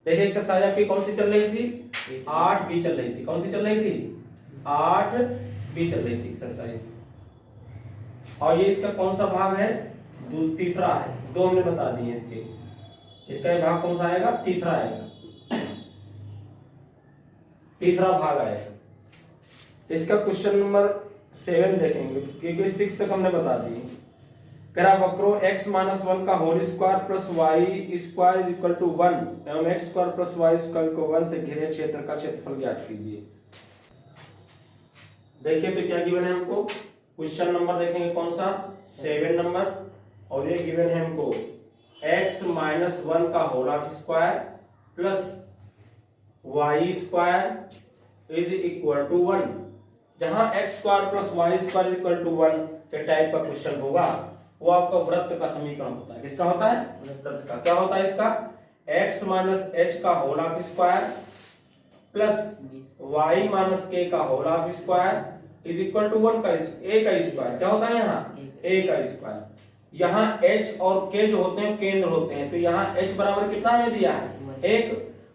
देखिए एक्सरसाइज आपकी कौन सी चल रही थी, 8B चल रही थी। कौन सी चल रही थी, 8B चल रही थी एक्सरसाइज। और ये इसका कौन सा भाग है, तीसरा है। दो हमने बता दिए इसके, इसका ये भाग कौन सा आएगा, तीसरा आएगा, तीसरा भाग आएगा। इसका क्वेश्चन नंबर 7 देखेंगे क्योंकि 6 तक हमने बता दिए। कह रहा वक्रो x माइनस 1 का whole square plus Y square is equal to 1 एवं x square plus Y square को 1 से घिरे क्षेत्र का क्षेत्रफल ज्ञात कीजिए। देखिए तो क्या गिवन है हमको, क्वेश्चन नंबर देखेंगे कौन सा, 7 नंबर। और ये गिवन है हमको x माइनस 1 का whole of square plus Y square is equal to 1। जहां x square plus Y square is equal to 1 के टाइप का क्वेश्चन होगा वो आपका वृत्त का समीकरण होता है। किसका होता है, वृत्त का। क्या होता है इसका, x माइनस h का whole of square plus y minus k का whole of square is equal to 1 का a का स्क्वायर। क्या होता है यहाँ, a का स्क्वायर। यहाँ h और k जो होते हैं केंद्र होते हैं, तो यहाँ h बराबर कितना हमें दिया है, 1,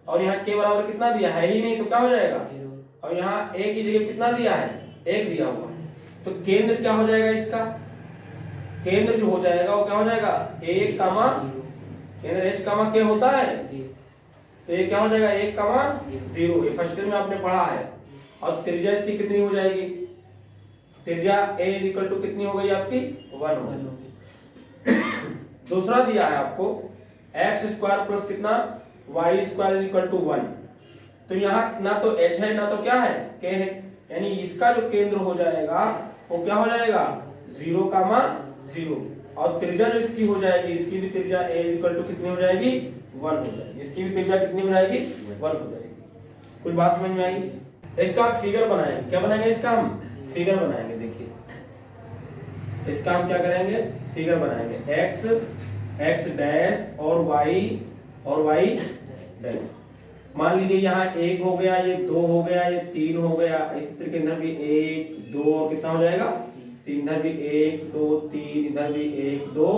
और यहाँ k बराबर कितना दिया है ही नहीं, तो क्या हो जाएगा, और यहाँ a की जगह कितना दिया है, 1 दिया हुआ है। तो केंद्र क्या हो जाएगा इसका, केंद्र जो हो जाएगा वो क्या हो जाएगा, एक कामा केंद्र h कामा k होता है, तो ये क्या हो जाएगा, 1 कामा 0। ये फर्स्ट ईयर में आपने पढ़ा है। और त्रिज्या इसकी कितनी हो जाएगी, त्रिज्या a इज इक्वल टू कितनी हो गई आपकी, 1 हो गई। दूसरा दिया है आपको x स्क्वायर प्लस कितना, y square is equal to 1। तो यहाँ ना तो h है ना तो क्या है, k है, यानी इसका जो केंद्र हो जाएगा वो क्या हो जाएगा, 0 कामा 0। और त्रिज्या जो इसकी हो जाएगी, इसकी भी त्रिज्या a इक्वल टू कितनी हो जाएगी, 1 हो जाएगी। इसकी भी त्रिज्या कितनी हो जाएगी, 1 हो जाएगी। कुछ बात समझ में आई। इसका फिगर बनाएंगे, क्या बनाएंगे इसका, हम फिगर बनाएंगे। देखिए इसका हम क्या करेंगे, फिगर बनाएंगे, x डैश और y डैश। मान लीजिए यहाँ 1 हो गया, ये 2 हो गया, ये 3 हो गया, इसी तरीके इधर भी 1 2 कितना हो जाएगा, 3, इधर भी 1 2 3, इधर भी 1 2,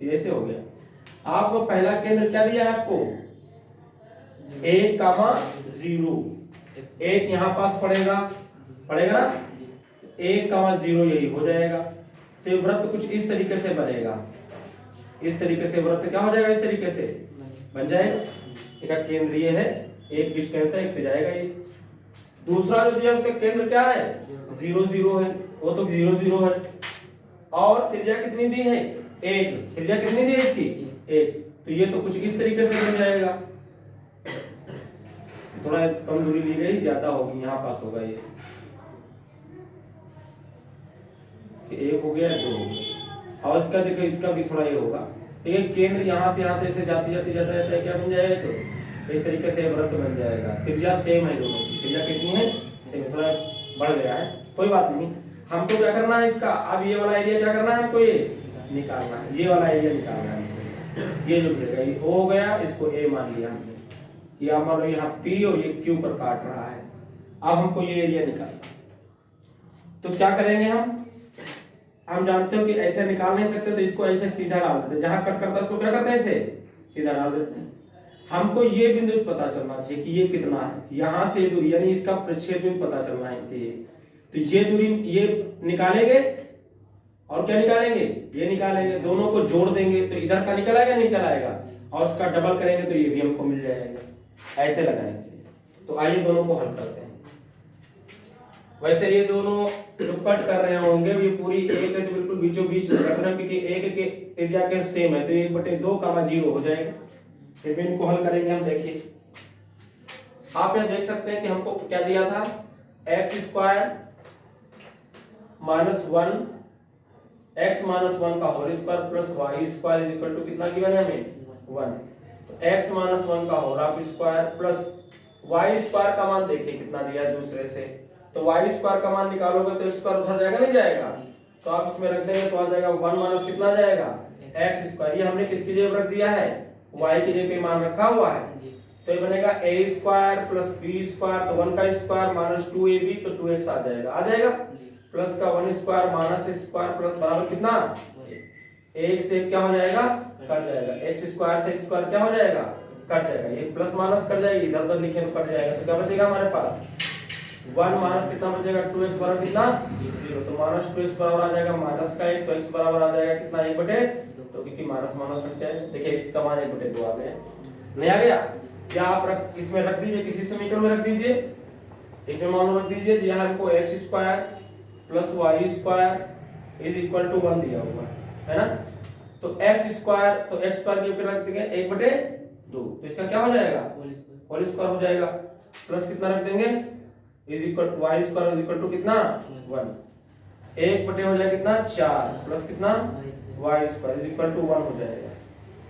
ऐसे हो गया। आपको पहला केंद्र क्या दिया है, आपको 1 कामा 0, 1 यहाँ पास पड़ेगा ना, 1 कामा 0 यही हो जाएगा। तो वृत्त कुछ इस तरीके से बनेगा, इस तरीके से वृत्त क्या हो जाएगा, इस तरीके से बन जाएगा। एक केंद्रीय है, एक डिस्टेंस है, एक से जाएगा ये। दूसरा जो दिया उसका केंद्र क्या है, 0 0 है, वो तो 0 0 है। और त्रिज्या कितनी दी है, 1। त्रिज्या कितनी दी है इसकी, 1। तो ये तो कुछ इस तरीके से बन जाएगा। थोड़ा कम दूरी ली गई, ज्यादा होगी, यहाँ पास होगा ये 1 हो गया, 2 हो गया। और इसका देखो, इसका भी थोड़ा ये होगा। एक केंद्र यहाँ से यहाँ से जाते जाते क्या बन जाएगा, तो इस तरीके से वृत्त बन जाएगा। त्रिज्या सेम है दोनों की, त्रिज्या कितनी है, सेम, थोड़ा बढ़ गया है, कोई बात नहीं। हमको क्या करना है इसका, अब ये वाला एरिया क्या करना है हमको, ये निकालना है, ये वाला एरिया निकालना है। ये जो घेरेगा ये O हो गया, इसको A मान लिया हमने, ये आप मान लो यहाँ P और ये Q पर काट रहा है। अब हमको ये एरिया निकालना, तो क्या करेंगे हम जानते हो कि ऐसे निकाल नहीं सकते, तो इसको ऐसे सीधा डाल देते, जहां कट करता है उसको क्या करते हैं, ऐसे सीधा डाल देते हैं। हमको ये बिंदु पता चलना चाहिए कि ये कितना है, यहां से दूरी यानी इसका प्रच्छेद बिंदु पता चलना है कि तो ये दूरी ये निकालेंगे और क्या निकालेंगे, ये निकालेंगे, दोनों को जोड़ देंगे तो इधर का निकल आएगा, और उसका डबल करेंगे तो ये भी हमको मिल जाएगा। ऐसे लगाएंगे। तो आइए दोनों को हल करते हैं। वैसे ये दोनों जो कट कर रहे होंगे ये पूरी एक है, तो बिल्कुल बीचों बीच रखना, क्योंकि एक के त्रिज्या के सेम है, तो 1/2 कामा 0 हो जाएगा। फिर भी इनको हल करेंगे हम। देखिए आप यहाँ देख सकते हैं कि हमको क्या दिया था, x square minus 1, x minus 1 का whole square plus Y square is equal to कितना गिवन है हमें, 1। तो x माइनस 1 का whole of square plus Y square का मान देखिए कितना दिया है दूसरे से, तो वाई स्क्वायर का मान निकालोगे तो स्क्वायर उधर जाएगा, नहीं जाएगा, तो आप इसमें रख देंगे तो आ जाएगा 1 माइनस कितना आ जाएगा, x स्क्वायर। ये हमने किसकी जगह रख दिया है, y की जगह पे मान रखा हुआ है, तो ये बनेगा a square plus b square, तो 1 का स्क्वायर माइनस 2ab, तो 2x आ जाएगा, प्लस का 1 स्क्वायर माइनस स्क्वायर प्लस बराबर कितना, 1 से क्या हो जाएगा, कट जाएगा, x स्क्वायर से x स्क्वायर क्या हो जाएगा, कट जाएगा, ये प्लस माइनस कट जाएगी, इधर उधर लिखे तो कट जाएगा, तो क्या बचेगा हमारे पास 1 माइनस कितना बचेगा 2x बराबर कितना 0, तो माइनस 2x बराबर आ जाएगा माइनस का 1, तो x बराबर आ जाएगा कितना 1/2, तो क्योंकि माइनस माइनस कट जाएगा, देखिए x का मान 1/2 आ गया, नहीं आ गया, या आप रख इसमें रख दीजिए, किसी समीकरण में रख दीजिए, इसमें मान लो रख दीजिए, यहाँ हमको x² + y² is equal to 1 दिया हुआ है ना, तो x² तो x² के ऊपर रख देंगे 1/2, तो इसका क्या हो जाएगा होल स्क्वायर हो जाएगा, प्लस कितना रख देंगे is equal to y² is equal to कितना 1, 1/2 हो जाएगा कितना 4 प्लस कितना y² इज इक्वल टू 1 हो जाएगा,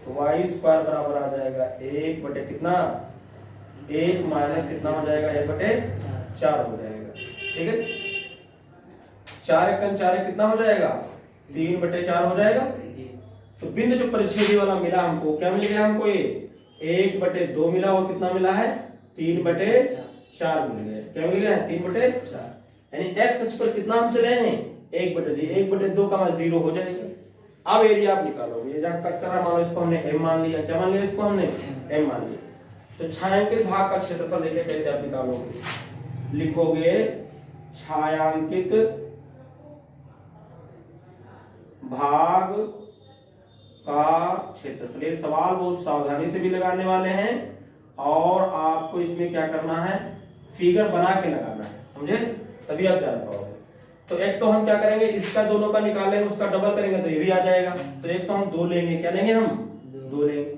तो y² बराबर आ जाएगा 1/, कितना 1 माइनस कितना हो जाएगा 1/4 हो जाएगा, ठीक है, 4 1 4 कितना हो जाएगा 3/4 हो जाएगा, तो बिंदु जो परिच्छेदी वाला मिला हमको, क्या मिल गया हमको, ये 1/2 मिला और कितना मिला है 3/4 मिल गया, क्या मिल गया है 3/4, यानी x अक्ष पर कितना हम चले हैं 1/2, 1/2 का मान 0 हो जाएगा। अब एरिया आप निकालोगे, ये जहां कट कर रहा मान लो इसको हमने m मान लिया, क्या मान लिया इसको हमने m मान लिया, तो छायांकित भाग का क्षेत्रफल देखिए कैसे आप निकालोगे, लिखोगे छायांकित भाग का क्षेत्रफल, ये सवाल बहुत सावधानी से भी लगाने वाले हैं और आपको इसमें क्या करना है फिगर बना के लगाना है, समझे, तभी आप जान पाओगे। तो एक तो हम क्या करेंगे, इसका दोनों का निकालेंगे, उसका डबल करेंगे तो ये भी आ जाएगा, तो एक तो हम 2 लेंगे, क्या लेंगे हम 2 लेंगे,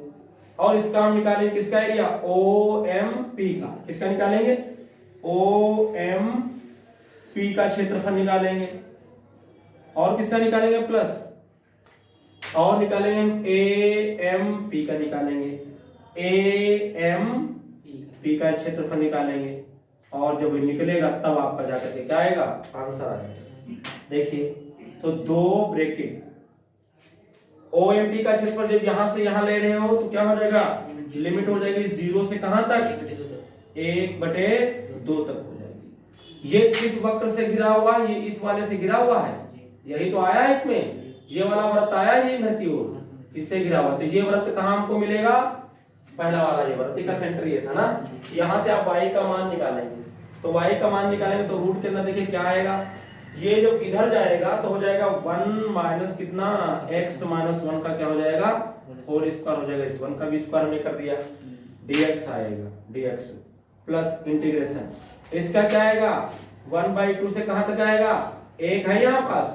और इसका हम निकालेंगे किसका एरिया OMP का, किसका निकालेंगे OMP का क्षेत्रफल निकालेंगे, और किसका निकालेंगे प्लस, और निकालेंगे हम AMP का निकालेंगे, AMP का क्षेत्रफल निकालेंगे, और जब ये निकलेगा तब आपका जाकर के क्या आएगा आंसर आएगा। देखिए तो 2 ब्रैकेट OMP का क्षेत्रफल जब यहां से यहां ले रहे हो तो क्या हो जाएगा लिमिट हो जाएगी 0 से कहां तक 1/2 तक हो जाएगी। ये किस वक्र से घिरा हुआ है, ये इस वाले से घिरा हुआ है, यही तो आया है इसमें, ये वाला वृत्त आया है इधर की ओर, इससे घिरा हुआ, तो ये वृत्त कहां हमको मिलेगा पहला वाला, ये वृत्त का सेंटर ये था ना, यहां से आप y का मान निकालेंगे, तो y का मान निकालेंगे तो रूट के अंदर देखिए क्या आएगा, ये जब इधर जाएगा तो हो जाएगा 1 माइनस कितना x माइनस 1 का क्या हो जाएगा होल स्क्वायर हो जाएगा, इस 1 का भी स्क्वायर हमने कर दिया, dx आएगा, dx प्लस इंटीग्रेशन इसका क्या आएगा 1/2 से कहां तक आएगा 1 है यहां पास,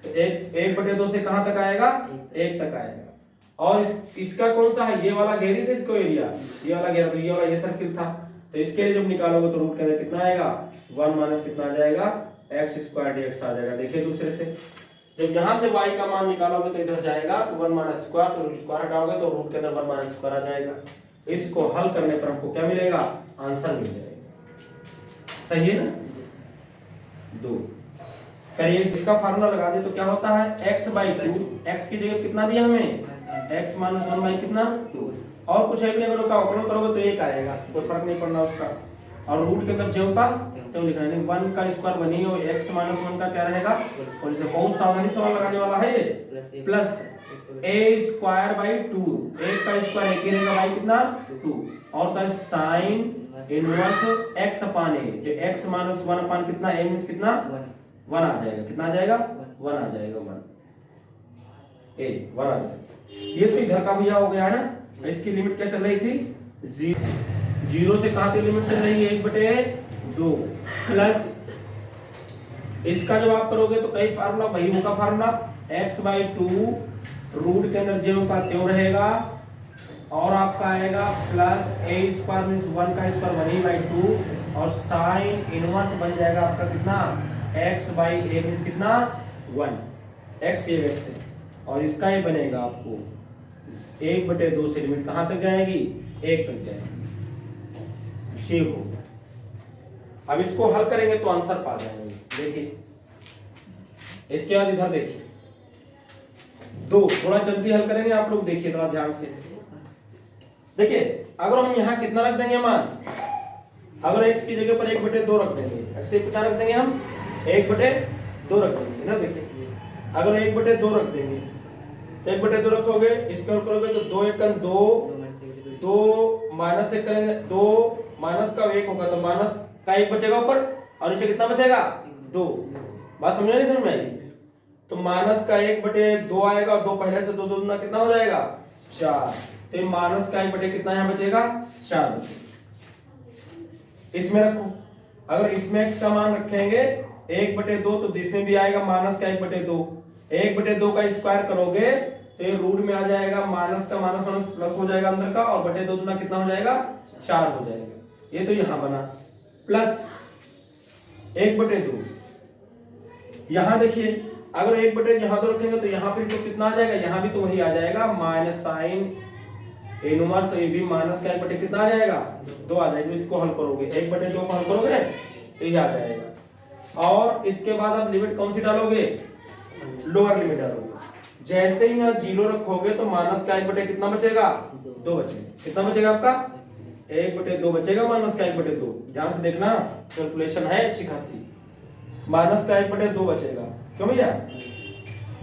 तो 1/2 से कहां तक आएगा 1 तक आएगा, और इसका कौन सा है ये वाला घेरी से इसको एरिया, ये वाला घेरा, तो ये वाला ये सर्किल था, तो इसके लिए जब निकालोगे तो रूट के अंदर कितना आएगा 1 माइनस कितना आ जाएगा x² dx आ जाएगा। देखिए दूसरे से जब यहां से y का मान निकालोगे तो इधर जाएगा तो 1 माइनस स्क्वायर, तो स्क्वायर हटाओगे तो रूट के अंदर 1 माइनस स्क्वायर आ जाएगा, इसको हल करने पर हमको क्या मिलेगा आंसर मिल जाएगा, सही है ना। 2 करिए इसका फार्मूला लगा दे तो क्या होता है x/2, x की जगह कितना दिया हमें x - 1 कितना 2, और कुछ है भी नहीं, अगर उसका अवकलन करोगे तो 1 आएगा, कोई फर्क नहीं पड़ना उसका, और रूट के अंदर ज्यों का त्यों लिखना है, 1 का स्क्वायर बनी हो x - 1 का क्या रहेगा, और इसे बहुत सावधानी सवाल लगाने वाला है ये, प्लस a²/2, 1 का स्क्वायर 1 ही रहेगा, y कितना 2, और का sin इनवर्स x/a, जो x - 1 कितना a मींस कितना 1 आ जाएगा, कितना आ जाएगा 1 आ जाएगा, 1 आ जाएगा। ये तो इधर का भैया हो गया है ना, इसकी लिमिट क्या चल रही थी 0 से कहां तक लिमिट चल रही है 1/2, प्लस इसका जब आप करोगे तो कई फार्मूला वही होगा, फार्मूला x/2 रूट के अंदर ज्यों का त्यों रहेगा, और आपका आएगा प्लस a² मींस 1 का स्क्वायर 1/2, और sin इनवर्स बन जाएगा आपका कितना x/a मींस कितना 1, x के वैल्यू से, और इसका ये बनेगा आपको 1/2 से लिमिट कहां तक जाएगी 1 तक जाएगी, शेप हो गया। अब इसको हल करेंगे तो आंसर पा जाएंगे। देखिए इसके बाद इधर देखिए 2 थोड़ा जल्दी हल करेंगे आप लोग, देखिए थोड़ा ध्यान से देखिए, अगर हम यहाँ कितना रख देंगे मान, अगर x की जगह पर 1/2 रख देंगे, x से कितना रख देंगे हम 1/2 रख देंगे, इधर देखिए अगर 1/2 रख देंगे तो 1/2 रखोगे, इसको करोगे तो 2 × 2 2 माइनस 1 करेंगे, 2 माइनस का 1 होगा तो माइनस का 1 बचेगा ऊपर और नीचे कितना बचेगा 2। बात समझ नहीं समझ में आई? तो माइनस का 1/2 आएगा और 2 पहले से 2 दूना कितना हो जाएगा 4। तो माइनस का 1 कितना यहाँ बचेगा 4 बचेगा। इसमें रखो, अगर इसमें x का मान रखेंगे 1/2 तो इसमें भी आएगा माइनस का 1/2। 1/2 का स्क्वायर करोगे तो ये रूट में आ जाएगा, माइनस का माइनस माइनस प्लस हो जाएगा अंदर का और बटे 2 दूना कितना हो जाएगा 4 हो जाएगा। ये तो यहां बना प्लस 1/2। यहां देखिए अगर 1/2 यहां तो रखेंगे तो यहां पर तो कितना आ जाएगा, यहां भी तो वही आ जाएगा माइनस साइन इनवर्स, ये भी माइनस का 1/2 कितना आ जाएगा 2 आ जाएगा। इसको हल करोगे 1/2 को हल करोगे तो ये आ जाएगा। और इसके बाद आप लिमिट कौन सी डालोगे, लोअर लिमिट डालोगे। जैसे ही यहाँ 0 रखोगे तो माइनस का 1/2 कितना बचेगा 2 बचेगा। कितना बचेगा आपका 1/2 बचेगा माइनस का 1/2। ध्यान से देखना कैलकुलेशन है अच्छी खासी। माइनस का 1/2 बचेगा, क्यों भैया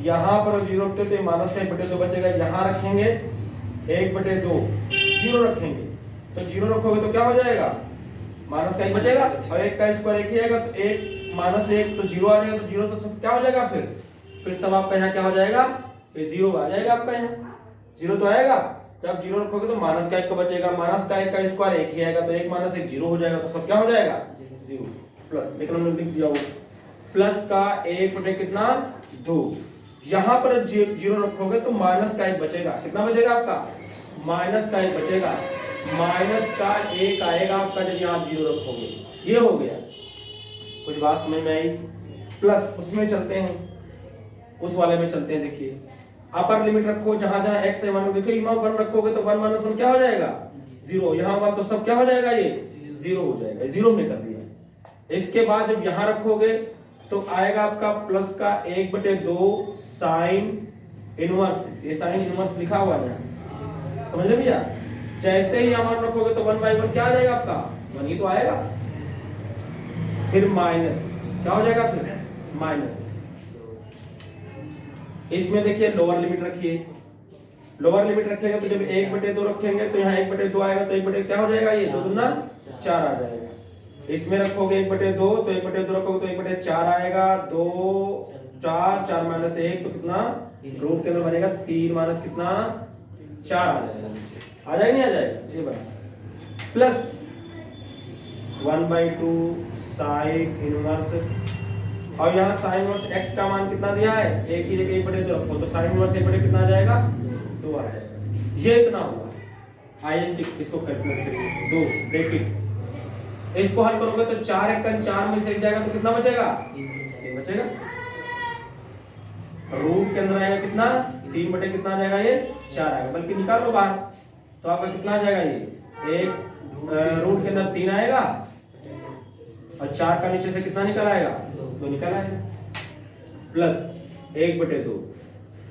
यहाँ पर 0 रखते तो माइनस का 1/2 बचेगा। यहाँ रखेंगे 1/2 0 रखेंगे तो 0 रखोगे तो क्या हो जाएगा माइनस का 1 बचेगा और 1 का स्क्वायर 1 ही आएगा तो 1 माइनस 1 तो 0 आ जाएगा। तो 0 तो क्या हो जाएगा फिर सब आपका यहाँ क्या हो जाएगा, ये 0 आ जाएगा आपका यहाँ 0 तो आएगा। जब 0 रखोगे तो माइनस का 1 का बचेगा, माइनस का 1 का स्क्वायर 1 ही आएगा तो 1 माइनस 1 0 हो जाएगा। तो सब क्या हो जाएगा 0 प्लस, लेकिन हमने लिख दिया वो प्लस का 1/2 कितना 2। यहाँ पर 0 रखोगे तो माइनस का 1 बचेगा। कितना बचेगा आपका माइनस का 1 बचेगा, माइनस का 1 आएगा आपका जब यहाँ 0 रखोगे। ये हो गया, कुछ बात समझ में आई? प्लस उसमें चलते हैं, उस वाले में चलते हैं। देखिए अपर लिमिट रखो, जहां जहां x है मान देखो यहाँ 1 रखोगे तो 1 माइनस 1 क्या हो जाएगा 0। यहाँ 1 तो सब क्या हो जाएगा ये 0 हो जाएगा, 0 में कर दिया। इसके बाद जब यहाँ रखोगे तो आएगा आपका प्लस का 1/2 साइन इनवर्स। ये साइन इनवर्स लिखा हुआ है, समझ रहे भैया? जैसे ही यहाँ 1 रखोगे तो 1/1 क्या आ जाएगा आपका 1 ही तो आएगा। फिर माइनस क्या हो जाएगा फिर माइनस। इसमें देखिए लोअर लिमिट रखिए, लोअर लिमिट रखेंगे तो जब 1/2 रखेंगे तो यहाँ 1/2 आएगा तो 1/2 क्या हो जाएगा ये 2 दूना 4 आ जाएगा। इसमें रखोगे 1/2 तो 1/2 रखोगे तो 1/4 आएगा, 2 4 4 माइनस 1 तो कितना रूट के अंदर बनेगा 3 माइनस कितना 4 आ जाएगा। आ जाएगा नहीं आ जाएगा, ये बना प्लस 1/2 साइन इनवर्स। और यहाँ साइन इनवर्स x का मान कितना दिया है 1 की जगह 1/2 रखो तो साइन इनवर्स 1/2 कितना आ जाएगा 2 आ जाएगा। ये इतना हुआ। आइए इसको कैलकुलेट करिए 2 ब्रैकेट, इसको हल करोगे तो 4 1 4 में से एक जाएगा तो कितना बचेगा 3 बचेगा। रूट के अंदर आएगा कितना 3 कितना आ जाएगा ये 4 आएगा, बल्कि निकाल लो बाहर तो आपका कितना आ जाएगा ये 1 रूट के अंदर 3 आएगा और 4 का नीचे से कितना निकल आएगा 2 निकल आएगा प्लस 1/2।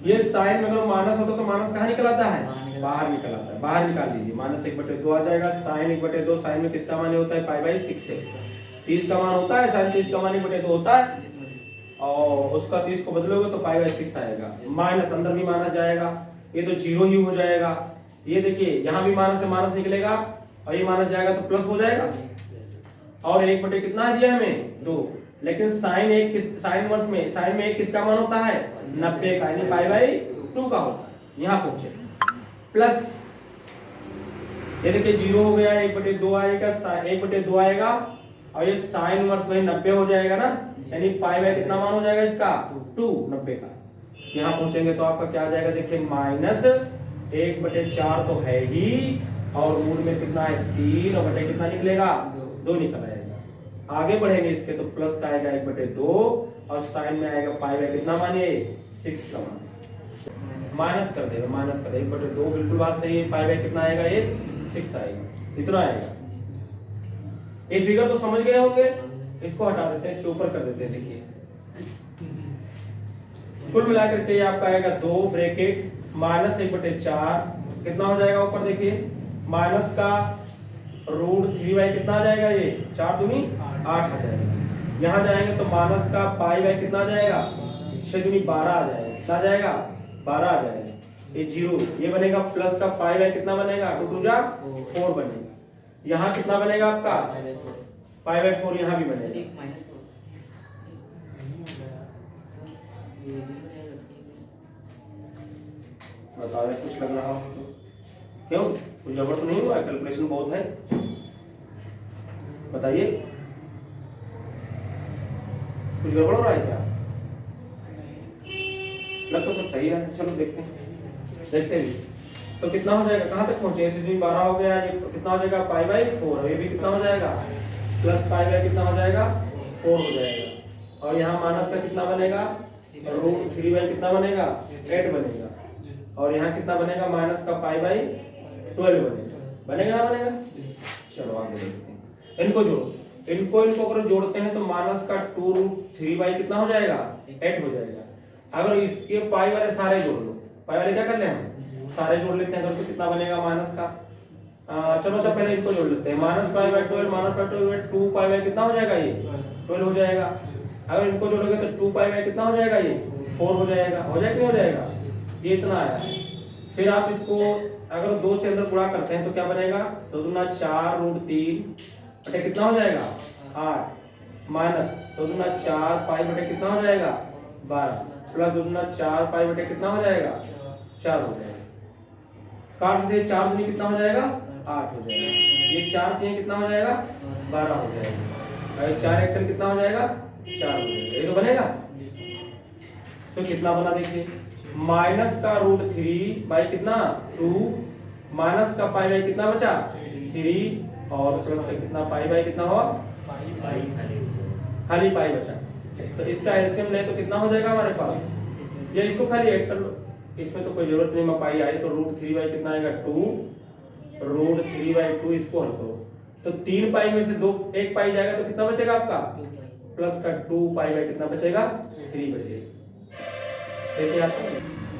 ये साइन में अगर माइनस होता तो माइनस कहाँ निकल आता है बाहर निकल आता है, बाहर निकाल लीजिए माइनस 1/2 आ जाएगा। साइन 1/2 साइन में किसका मान होता है π/6 30 का मान होता है, साइन 30 का मान 1/2 होता है और उसका 30 को बदलोगे तो π/6 आएगा। माइनस अंदर भी माइनस जाएगा, ये तो 0 ही हो जाएगा। ये देखिए यहाँ भी माइनस से माइनस निकलेगा और ये माइनस जाएगा तो प्लस हो जाएगा। और 1/2 कितना दिया हमें 2, लेकिन साइन इनवर्स में साइन में 1 किसका मान होता है 90 का, यानी π/2 का होता है। यहाँ पहुंचे प्लस ये देखिए 0 हो गया, 1/2 आएगा, 1/2 आएगा और ये साइन इनवर्स में 90 हो जाएगा ना, यानी π कितना मान हो जाएगा इसका 2 90 का। यहाँ पहुंचेंगे तो आपका क्या आ जाएगा देखिए माइनस 1/4 तो है ही और रूट में कितना है 3 और बटे कितना निकलेगा 2 निकल आएगा। आगे बढ़ेंगे इसके तो प्लस का आएगा 1/2 और साइन में आएगा π कितना मानिए 6 का मान, माइनस कर देगा, माइनस कर देगा 1/2 बिल्कुल बात सही है। π कितना आएगा ये 6 आएगा, इतना आएगा। ये फिगर तो समझ गए होंगे, इसको हटा देते हैं, इसके ऊपर कर देते हैं। देखिए कुल मिलाकर के आपका आएगा 2 ब्रैकेट माइनस 1/4 कितना हो जाएगा ऊपर देखिए माइनस का रूट 3 कितना आ जाएगा ये 4 दूनी 8 आ जाएगा। यहाँ जाएंगे तो माइनस का π कितना आ जाएगा 6 दूनी 12 आ जाएगा, कितना आ जाएगा 12 आ जाएगा। ये 0, ये बनेगा प्लस का 5 कितना बनेगा 2 2 जा 4 बनेगा। यहाँ कितना बनेगा आपका 5/4, यहाँ भी बनेगा। बताओ कुछ लग रहा हो तो क्यों, कुछ गड़बड़ तो नहीं हुआ? कैलकुलेशन बहुत है, बताइए कुछ गड़बड़ हो रहा है क्या? लग तो सब सही है, चलो देखते हैं। तो कितना हो जाएगा, कहाँ तक पहुंचे? ऐसे 12 हो गया, ये कितना हो जाएगा 5/4, ये भी कितना हो जाएगा प्लस 5 कितना हो जाएगा 4 हो जाएगा। और यहाँ माइनस का कितना बनेगा √3 कितना बनेगा 8 बनेगा। और यहाँ कितना बनेगा माइनस का 5/12 बनेगा ना बनेगा। चलो आगे देखते हैं, इनको जोड़ो, इनको अगर जोड़ते हैं तो माइनस का 2√3 कितना हो जाएगा 8 हो जाएगा। अगर इसके पाई वाले सारे जोड़ लो, पाई वाले क्या कर ले हम सारे जोड़ लेते हैं, तो कितना बनेगा माइनस का चलो अच्छा पहले इसको जोड़ लेते हैं। -π/12 -π/12 2π कितना हो जाएगा ये 12 हो जाएगा। अगर इनको जोड़ोगे तो 2π कितना हो जाएगा ये 4 हो जाएगा। हो जाएगा नहीं हो जाएगा, ये इतना आया है। फिर आप इसको अगर 2 से अंदर गुणा करते हैं तो क्या बनेगा 2 दूना 4√3 बटे कितना हो जाएगा 8 माइनस 2 दूना 4π बटे कितना हो जाएगा 12 प्लस 2 दूना 4π बटे कितना हो जाएगा 4 हो जाएगा। काट दे 4 दूनी कितना हो जाएगा 8 हो जाएगा। ये 4 3 कितना हो जाएगा 12 हो जाएगा। और 4 1 कितना हो जाएगा 4 हो जाएगा। ये तो बनेगा। तो कितना बना देखिए, माइनस का √3 बाई कितना 2 माइनस का पाई बाई कितना बचा 3 और प्लस का कितना पाई बाई कितना हुआ खाली पाई बचा। तो इसका एलसीएम ले तो कितना हो जाएगा हमारे पास, या इसको खाली ऐड कर लो, इसमें तो कोई जरूरत नहीं मैं पाई आई। तो √3 बाई कितना आएगा 2 √3/2 इसको हल करो तो 3 पाई में से 1 पाई जाएगा तो कितना बचेगा आपका प्लस का 2 पाई बाई कितना बचेगा 3 बचेगा। देखिए आप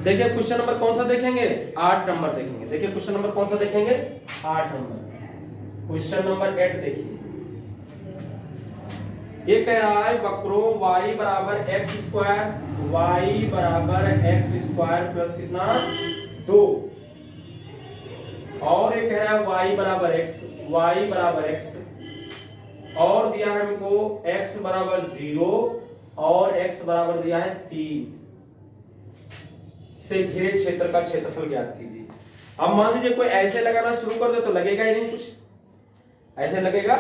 देखिए क्वेश्चन नंबर कौन सा देखेंगे 8 नंबर देखेंगे। देखिए क्वेश्चन नंबर कौन सा देखेंगे 8 नंबर। क्वेश्चन नंबर 8 देखिए, ये कह रहा है वक्रों y बराबर x² प्लस कितना 2 और ये कह रहा है y बराबर x और दिया है हमको x बराबर 0 और x बराबर दिया है 3 से घिरे क्षेत्र का क्षेत्रफल ज्ञात कीजिए। अब मान लीजिए कोई ऐसे लगाना शुरू कर दे तो लगेगा ही नहीं, कुछ ऐसे लगेगा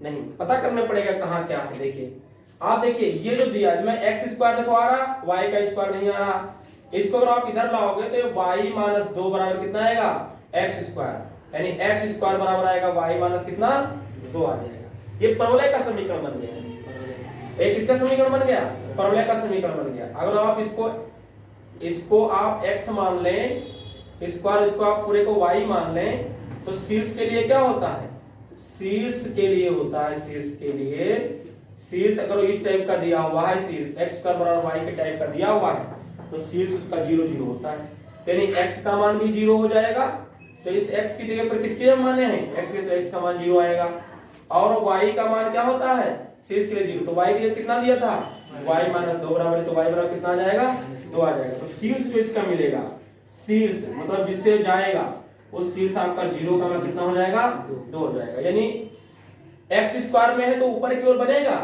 नहीं, पता करना पड़ेगा कहां क्या है। देखिए आप देखिए ये जो दिया मैं x² देखो आ रहा y का स्क्वायर नहीं आ रहा, इसको अगर आप इधर लाओगे तो y - 2 बराबर कितना आएगा x², यानी x² बराबर आएगा y माइनस कितना 2 आ जाएगा। ये परवलय का समीकरण बन गया। एक किसका समीकरण बन गया परवलय का समीकरण बन गया। अगर आप इसको आप x मान लें, इसको आप पूरे को y मान लें तो शीर्ष के लिए क्या होता है शीर्ष के लिए होता है शीर्ष अगर इस टाइप का दिया हुआ है शीर्ष x² बराबर y के टाइप का दिया हुआ है तो शीर्ष उसका 0 0 होता है, तो यानी x का मान भी 0 हो जाएगा। तो इस x की जगह पर किसके माने हैं x के, तो x का मान 0 आएगा। और y का मान क्या होता है शीर्ष के लिए 0, तो y के कितना दिया था y - 2 बराबर, तो y बराबर कितना आ जाएगा 2 आ जाएगा। तो शीर्ष जो इसका मिलेगा शीर्ष मतलब जिससे जाएगा उस शीर्ष आपका 0 का मान कितना हो जाएगा 2 हो जाएगा। यानी x² में है तो ऊपर की ओर बनेगा,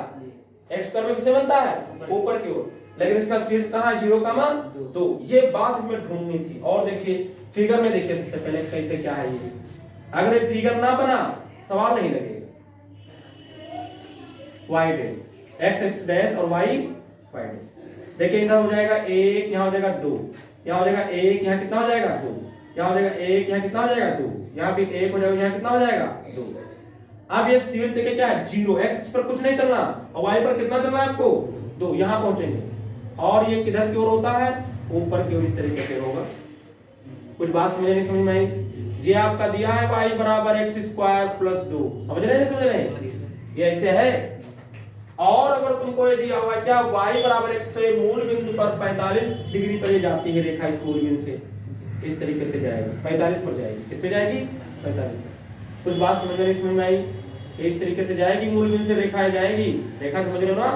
x² में किससे बनता है ऊपर की ओर, लेकिन इसका शीर्ष कहां 0 का मान 2। ये बात इसमें ढूंढनी थी। और देखिए फिगर में देखिए सबसे पहले कैसे क्या है ये, अगर ये फिगर ना बना सवाल नहीं लगेगा। y डैश x डैश और y डैश, देखिए इधर हो जाएगा 1, यहां हो जाएगा 2, यहां हो जाएगा 1, यहां कितना हो जाएगा 2, यहां हो जाएगा 1, यहां कितना हो जाएगा 2, यहां भी 1 हो जाएगा, यहां कितना हो जाएगा 2। अब ये शीर्ष देखिए क्या है 0, x पर कुछ नहीं चलना और y पर कितना चलना है आपको 2, यहां पहुंचेंगे। और ये किधर की ओर होता है ऊपर की ओर, इस तरीके से होगा। कुछ बात समझ में आई? ये आपका दिया है y बराबर x² प्लस 2, समझ रहे हैं ये ऐसे है। और अगर तुमको ये दिया हुआ क्या y बराबर x, तो ये मूल बिंदु पर 45 डिग्री पर ये जाती है रेखा, इस मूल बिंदु से इस तरीके से जाएगी 45 पर जाएगी, किस पे जाएगी 45। कुछ बात समझ में आई? इस तरीके से जाएगी मूल बिंदु से रेखा जाएगी, रेखा समझ रहे हो ना।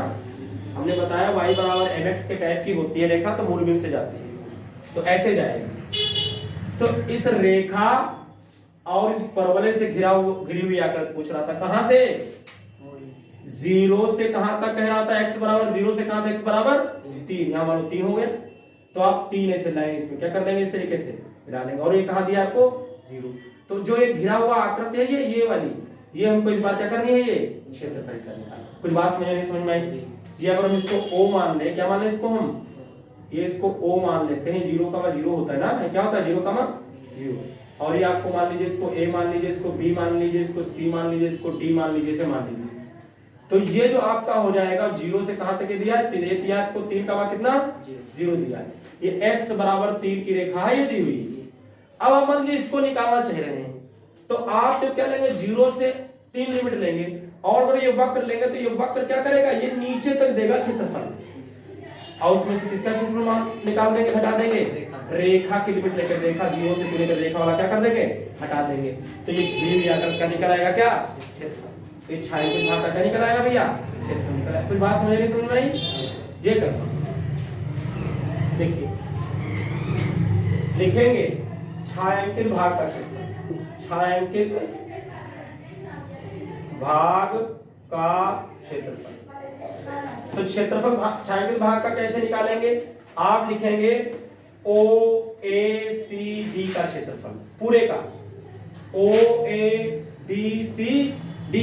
हमने बताया y बराबर mx के टाइप की होती है रेखा, तो मूल बिंदु से जाती है, तो ऐसे जाएगी। तो इस रेखा और इस परवलय से घिरी हुई आकृति पूछ रहा था, कहां से? 0 से कहां तक कह रहा था? x बराबर 0 से कहां तक? x बराबर 3। यहां मानो 3 हो गया, तो आप 3 ऐसे लाइन इसमें क्या कर देंगे, इस तरीके से मिला लेंगे। और ये कहां दिया आपको? 0। तो जो ये घिरा हुआ आकृति है ये वाली, ये हमको इस बार क्या करनी है? ये क्षेत्रफल का निकालना। कुछ बात समझ में आई? जी अगर हम इसको O मान ले, क्या मान ले इसको हम? ये इसको O मान लेते हैं, 0,0 होता है ना, क्या होता है 0,0। और ये आपको मान लीजिए इसको A मान लीजिए, इसको B मान लीजिए, इसको C मान लीजिए, इसको D मान लीजिए, इसे मान लीजिए। तो ये जो आपका हो जाएगा 0 से कहां तक दिया है? 3 दिया है, आपको 3 का मान कितना? 0 दिया है। ये x बराबर 3 की रेखा है ये दी हुई। अब आप मान लीजिए इसको निकालना चाह रहे हैं, तो आप जब क्या लेंगे, 0 से 3 लिमिट लेंगे, और अगर ये वक्र लेंगे तो ये वक्र क्या करेगा, ये नीचे तक देगा क्षेत्रफल, और उसमें से किसका क्षेत्रफल निकाल देंगे, हटा देंगे? रेखा की लिमिट लेकर, रेखा 0 से 3 लेकर रेखा वाला क्या कर देंगे, हटा देंगे। तो ये घिरी आकृति का निकल आएगा क्या? क्षेत्रफल। ये छायांकित भाग का क्या निकल आएगा भैया? क्षेत्रफल निकल आएगा। कुछ बात समझ में आई? ये करना, देखिए लिखेंगे छायांकित भाग का क्षेत्रफल, छायांकित भाग का क्षेत्रफल। तो क्षेत्रफल छायांकित भाग का कैसे निकालेंगे? आप लिखेंगे OACD का क्षेत्रफल, पूरे का OABCD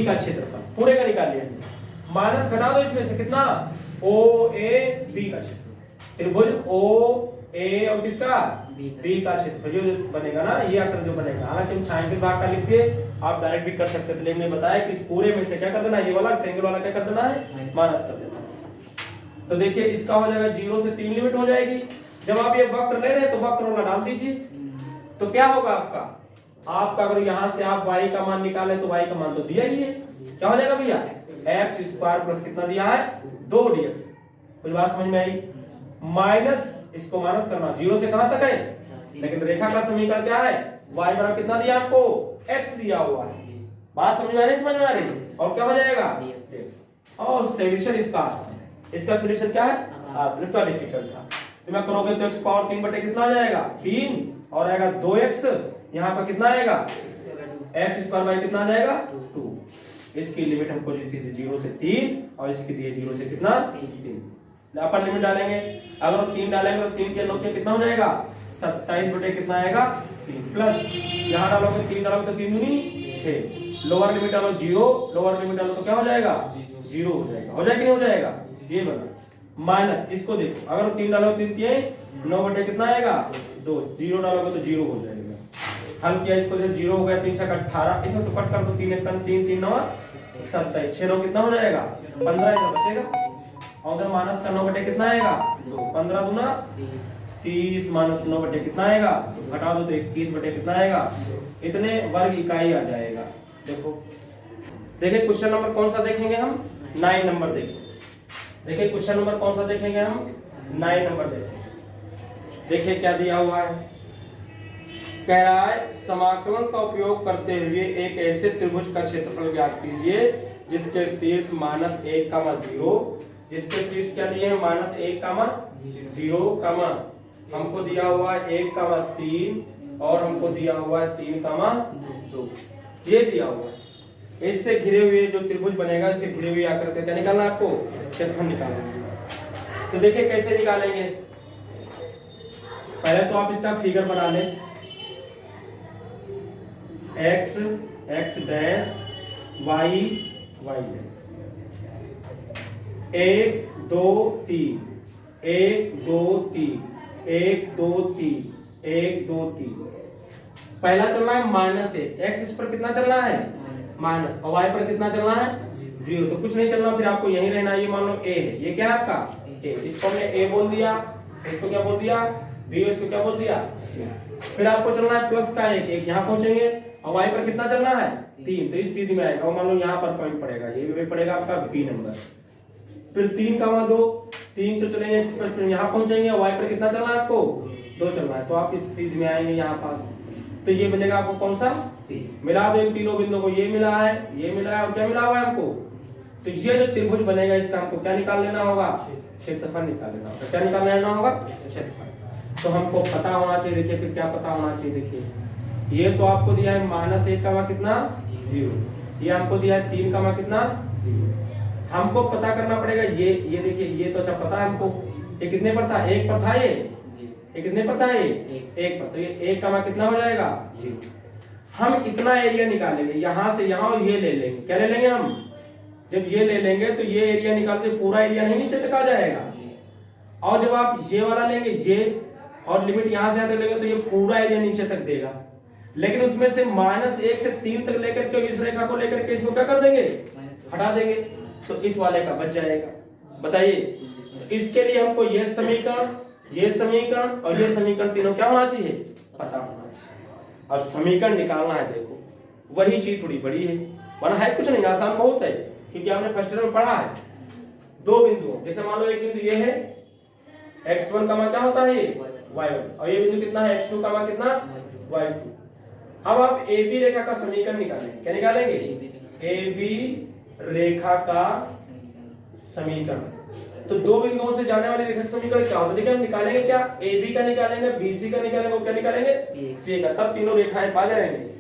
का क्षेत्रफल पूरे का निकाल लिया। माइनस घटा दो इसमें से, कितना? OAB का क्षेत्रफल, त्रिभुज OA और किसका? B का क्षेत्रफल जो बनेगा ना, ये आकृति जो बनेगा। हालांकि हम छायांकित भाग का लिख के आप डायरेक्ट भी कर सकते थे, लेकिन मैंने बताया कि इस पूरे में से क्या कर देना है, ये वाला ट्रायंगल वाला क्या कर देना है, माइनस कर देना है। तो देखिए इसका हो जाएगा 0 से 3 लिमिट हो जाएगी। जब आप ये वक्र ले रहे हैं तो वक्र वाला डाल दीजिए, तो क्या होगा आपका अगर यहां से आप y का मान निकालें तो y का मान तो दिया ही है, क्या हो जाएगा भैया? x स्क्वायर प्लस कितना दिया है? 2dx। कुछ बात समझ में आई? माइनस, इसको माइनस करना, 0 से कहां तक है, लेकिन रेखा का समीकरण क्या है? y बराबर कितना दिया आपको? x दिया हुआ है। बात समझ में नहीं समझ में आ रही? और क्या हो जाएगा? और सॉल्यूशन इसका आसान है। इसका सॉल्यूशन क्या है? आसान। इसका डिफिकल्ट था। तो मैं करोगे तो x पावर 3 बटे कितना आ जाएगा? 3, और आएगा 2x, यहां पर कितना आएगा? x स्क्वायर बाई कितना आ जाएगा? 2। इसकी लिमिट हमको दी थी 0 से 3, और इसकी दी है 0 से कितना? 3। अपर लिमिट डालेंगे, अगर 3 डालेंगे तो 3 के 9 कितना हो जाएगा? 27 बटे कितना आएगा? 3, प्लस यहां डालोगे 3 डालोगे तो 3 दूनी 6, लोअर लिमिट डालो 0, लोअर लिमिट डालो तो क्या हो जाएगा? 0 हो जाएगा। हो जाएगा कि नहीं हो जाएगा? ये बना। माइनस इसको देखो, अगर 3 डालोगे 3 9 बटे कितना आएगा? 2, 0 डालोगे तो 0 हो जाएगा। हल किया इसको, जब 0 हो गया 3 छक 18, इसमें तो कट कर दो, 3 1 3 3 9 27, 6 9 कितना हो जाएगा? 15 इधर बचेगा, और उधर माइनस का 9 बटे कितना आएगा? 2, 15 दूना 30, माइनस 9 बटे कितना आएगा? घटा दो तो 21 बटे कितना आएगा? इतने वर्ग इकाई आ जाएगा। देखो देखिए क्वेश्चन नंबर कौन सा देखेंगे हम? 9 नंबर देखेंगे। देखिए क्वेश्चन नंबर कौन सा देखेंगे हम? 9 नंबर देखेंगे। देखिए क्या दिया हुआ है, कह रहा है समाकलन का उपयोग करते हुए एक ऐसे त्रिभुज का क्षेत्रफल ज्ञात कीजिए जिसके शीर्ष -1, 0, जिसके शीर्ष क्या दिए हैं? -1, 0, हमको दिया हुआ है 1, 3, और हमको दिया हुआ है 3, 2, ये दिया हुआ है। इससे घिरे हुए जो त्रिभुज बनेगा, इससे घिरे हुए आकृति क्या निकालना है आपको? क्षेत्रफल निकालना है। तो देखिए कैसे निकालेंगे। पहले तो आप इसका फिगर बना लें, x डैश y डैश, 1 2 3, 1 2 3, 1 2 3, 1 2 3। पहला चलना है -1, x इस पर कितना चलना है? माइनस, और y पर कितना चलना है? 0। तो कुछ नहीं चलना, फिर आपको यहीं रहना। ये मान लो a है, ये क्या है आपका? a। इसको हमने a बोल दिया, इसको क्या बोल दिया? b, इसको क्या बोल दिया? c। फिर आपको चलना है प्लस का 1 यहाँ पहुंचेंगे, और y पर कितना चलना है? 3, तो इस सीधी में आएगा, और मान लो यहाँ पर पॉइंट पड़ेगा, ये भी पड़ेगा आपका b नंबर। फिर 3, 2, 3 से चलेंगे, फिर यहाँ पहुंचेंगे, y पर कितना चलना है आपको? 2 चलना है, तो आप इस सीध में आएंगे यहाँ पास, तो ये बनेगा आपको कौन सा? C। मिला दो इन तीनों बिंदुओं को, ये मिला है, ये मिला है, और क्या मिला हुआ है हमको? तो ये जो त्रिभुज बनेगा इसका हमको क्या निकाल लेना होगा? क्षेत्रफल निकाल लेना होगा। क्या निकाल लेना होगा? क्षेत्रफल। तो हमको पता होना चाहिए, देखिए फिर क्या पता होना चाहिए, देखिए ये तो आपको दिया है -1 का कितना 0, ये हमको दिया है 3 का कितना 0। हमको पता करना पड़ेगा ये देखिए ये तो अच्छा पता है हमको, ये कितने पर था 1 पर था, ये कितने पर था ये 1 पर, तो ये 1 का कितना हो जाएगा 0। हम इतना एरिया निकालेंगे यहाँ से यहाँ, और ये ले लेंगे, क्या ले लेंगे हम, जब ये ले लेंगे तो ये एरिया निकालते पूरा एरिया नहीं नीचे तक आ जाएगा, और जब आप ये वाला लेंगे ये और लिमिट यहाँ से यहाँ तक लेंगे तो ये पूरा एरिया नीचे तक देगा। लेकिन उसमें से -1 से 3 तक लेकर के इस रेखा को लेकर के इसको क्या कर देंगे, हटा देंगे, तो इस वाले का बच जाएगा। बताइए, तो इसके लिए हमको ये समीकरण और ये समीकरण तीनों क्या होना चाहिए, पता होना चाहिए। और समीकरण निकालना है, देखो वही चीज थोड़ी बड़ी है, वरना है कुछ नहीं, आसान बहुत है, क्योंकि हमने फर्स्ट ईयर में पढ़ा है। दो बिंदु, जैसे मान लो एक बिंदु ये है x1 का मान क्या होता है ये y1, और ये बिंदु कितना है x2 का मान कितना y2। अब आप AB रेखा का समीकरण निकालेंगे, क्या निकालेंगे, AB रेखा का समीकरण। तो दो बिंदुओं से जाने वाली रेखा का समीकरण क्या होता है, देखिए हम निकालेंगे क्या, AB का निकालेंगे, BC का निकालेंगे, और क्या निकालेंगे CA का, तब तीनों रेखाएं पा जाएंगे।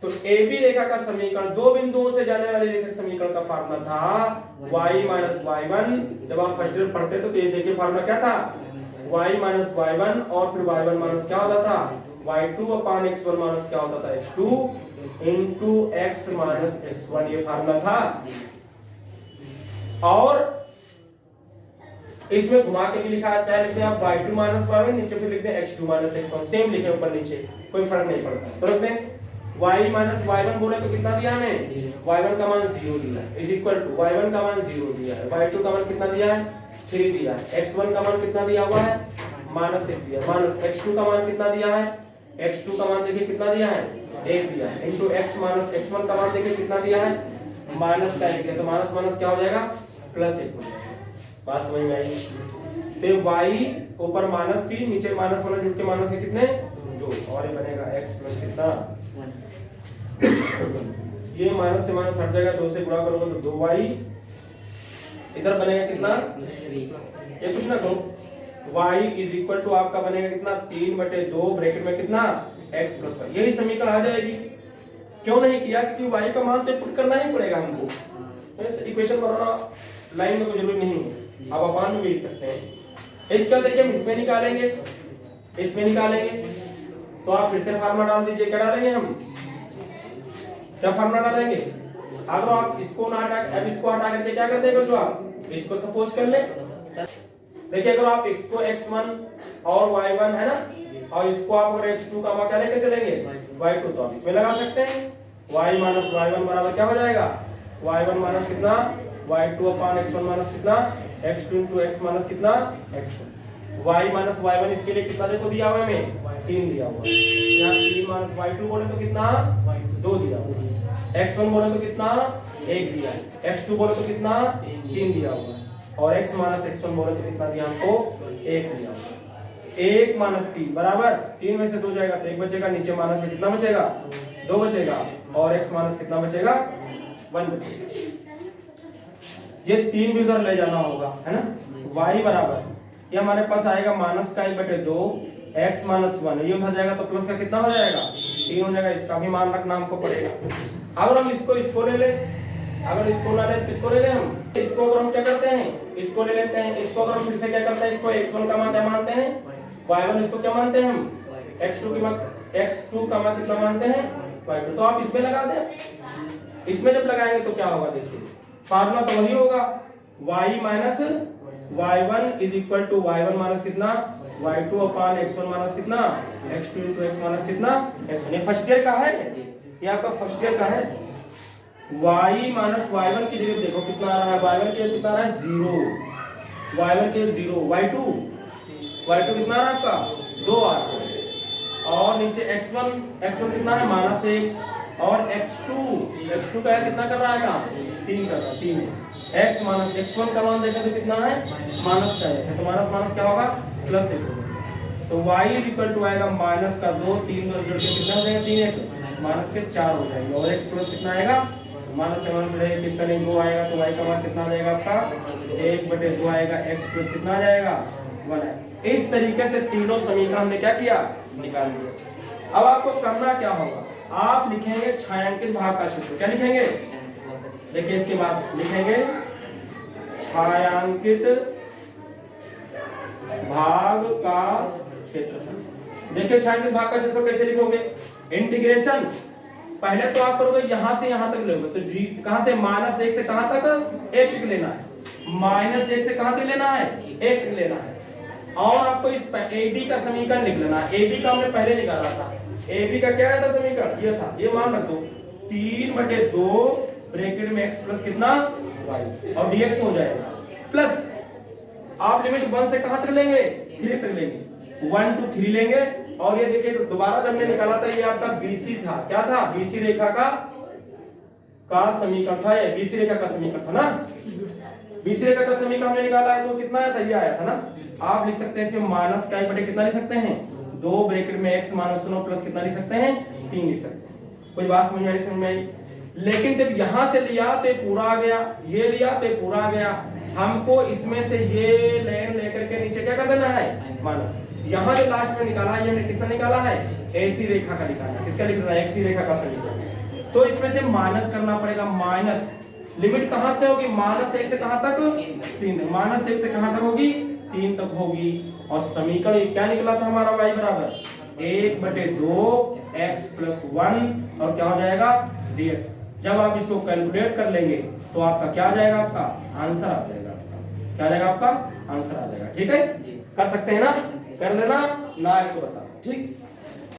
तो AB रेखा का समीकरण, दो बिंदुओं से जाने वाली रेखा के समीकरण का फार्मूला था y - y1। जब आप फर्स्ट ईयर पढ़ते थे तो ये देखिए फार्मूला क्या था, y - y1, और फिर y1 माइनस क्या होता था y2 अपान x1 माइनस क्या होता था x2 into x minus x1, ये फार्मूला था। और इसमें घुमा के भी लिखा है, चाहे लिखते हैं आप y2 माइनस y1, नीचे फिर लिखते हैं x2 माइनस x1, सेम लिखे ऊपर नीचे, कोई फर्क नहीं पड़ता। तो रखते हैं y माइनस y1 बोले तो कितना दिया हमें, y1 का मान 0 दिया है, इज इक्वल टू y1 का मान 0 दिया है, y2 का मान कितना दिया है 3 दिया है, x1 का मान कितना दिया हुआ है -1 दिया है, माइनस x2 का मान कितना दिया है, x2 का मान देखिए कितना दिया है 1 दिया है, इनटू x माइनस x1 का मान देखिए कितना दिया है माइनस का 1 दिया, तो माइनस माइनस क्या हो जाएगा +1 हो जाएगा। बात समझ में आई? तो y ऊपर -3, नीचे माइनस वाला जुड़ के माइनस के कितने 2, और ये बनेगा x प्लस कितना ये माइनस से माइनस हट जाएगा, 2 से गुणा करोगे तो 2y, इधर बनेगा कितना, ये कुछ ना करो, y इज इक्वल टू आपका बनेगा कितना 3/2 ब्रैकेट में कितना x प्लस y, यही समीकरण आ जाएगी। क्यों नहीं किया, क्योंकि y का मान तो पुट करना ही पड़ेगा हमको, तो इक्वेशन बनाना लाइन में कोई जरूरी नहीं है, आप अपान में भी लिख सकते हैं। इसके बाद देखिए हम इसमें निकालेंगे, तो आप फिर से फार्मूला डाल दीजिए, क्या डालेंगे हम, क्या फार्मूला डालेंगे, अगर आप इसको ना हटा, अब इसको हटा करके क्या कर देंगे, जो आप इसको सपोज कर ले, देखिए अगर आप इसको x1 और y1 है ना, और इसको आप अगर x2 का मान क्या लेके चलेंगे y2, तो आप इसमें लगा सकते हैं, y माइनस y1 बराबर क्या हो जाएगा, y1 माइनस कितना y2 अपान x1 माइनस कितना x2 इनटू x माइनस कितना x1, y माइनस y1 इसके लिए कितना देखो दिया हुआ है हमें 3 दिया हुआ है, यहाँ 3 माइनस y2 बोले तो कितना 2 दिया हुआ है, x1 बोले तो कितना 1 दिया है, x2 बोले तो कितना 3 दिया हुआ है, और x माइनस x1 बोले तो कितना दिया हमको 1 दिया हुआ है। 1 माइनस 3 बराबर 3 में से 2 जाएगा तो 1 बचेगा, नीचे माइनस में कितना बचेगा 2 बचेगा, और x माइनस कितना बचेगा 1 बचेगा। ये 3 भी उधर ले जाना होगा, है ना, y बराबर ये हमारे पास आएगा -1/2 x माइनस 1, ये उधर जाएगा तो प्लस का कितना हो जाएगा 3 हो जाएगा, इसका भी मान रखना हमको पड़ेगा। अगर हम इसको ले ले, अगर इसको ना ले तो किसको ले ले, हम इसको अगर हम क्या करते हैं इसको ले लेते हैं, इसको अगर हम फिर से क्या करते हैं, इसको x1 का मान क्या मानते हैं y1, इसको क्या मानते हैं हम x2 का मान कितना मानते हैं y2, तो आप इसमें लगा दें, इसमें जब लगाएंगे तो क्या होगा, देखिए फार्मूला तो वही होगा, y minus y1 is equal to y1 minus कितना y2 अपान x1 माइनस कितना x2 इनटू x माइनस कितना x1, ये फर्स्ट ईयर का है, ये आपका फर्स्ट ईयर का है। y माइनस y1 की जगह देखो कितना आ रहा है, y1 की जगह कितना आ रहा है 0, y1 की जगह 0, y2 कितना आ रहा है आपका 2 आ रहा है, और नीचे x1 कितना है -1, और x2 का है कितना कर रहा है काम 3 कर रहा है, 3 है, x माइनस x1 का मान देखें तो कितना है माइनस का है, तो माइनस माइनस क्या होगा +1 होगा, तो y इक्वल टू आएगा -2, 3 जोड़ के कितना हो जाएगा 3 1 माइनस के 4 हो जाएंगे, और x प्लस कितना आएगा माइनस से माइनस रहेगा कितना नहीं 2 आएगा, तो y का मान कितना आ जाएगा आपका 1/2 आएगा, x प्लस कितना आ जाएगा 1 इस तरीके से तीनों समीकरण हमने क्या किया, निकाल लिया। अब आपको करना क्या होगा, आप लिखेंगे छायांकित भाग का क्षेत्र। क्या लिखेंगे, देखिए इसके बाद लिखेंगे छायांकित भाग का क्षेत्रफल। देखिए छायांकित भाग का क्षेत्रफल कैसे लिखोगे, इंटीग्रेशन पहले तो आप करोगे यहां से यहां तक लोगे, तो जी कहां से -1 से कहां तक, 1 तक लेना है। -1 से कहां तक लेना है, 1 तक लेना है। और आपको इस AB का समीकरण लिख लेना है। AB का हमने पहले निकाला था, AB का क्या था समीकरण, ये था, ये मान रख दो 3/2 ब्रैकेट में x प्लस कितना y और dx हो जाएगा, प्लस आप लिमिट 1 से कहां तक लेंगे, 3 तक लेंगे, 1 to 3 लेंगे। और ये देखिए दोबारा हमने निकाला था, ये आपका BC था, क्या था, BC रेखा का समीकरण था, ये BC रेखा का समीकरण था ना। BC रेखा का समीकरण हमने निकाला है तो कितना आया था, ये आया था ना। आप लिख सकते हैं इसमें माइनस का बटे कितना लिख सकते हैं, 2 ब्रैकेट में x माइनस 9 प्लस कितना लिख सकते हैं, 3 लिख सकते हैं। कोई बात समझ में आई, समझ में आई। लेकिन जब यहां से लिया तो पूरा आ गया, ये लिया तो पूरा आ गया। हमको इसमें से ये लाइन लेकर के नीचे क्या कर देना है, माइनस। यहाँ जो लास्ट में निकाला है, ये हमने किसका निकाला है, AC रेखा का निकाला है। किसका लिखना है, XC रेखा का समीकरण। तो इसमें से माइनस करना पड़ेगा, माइनस लिमिट कहां से होगी, -1 से कहां तक, 3 तक। -1 से कहां तक होगी, 3 तक होगी। और समीकरण क्या निकला था हमारा, y बराबर 1/2 x + 1 और क्या हो जाएगा, dx। जब आप इसको कैलकुलेट कर लेंगे तो आपका क्या आ जाएगा, आपका आंसर आ जाएगा। आपका क्या आ जाएगा, आपका आंसर आ जाएगा। ठीक है, कर सकते हैं ना, कर लेना ना है तो बताओ, ठीक।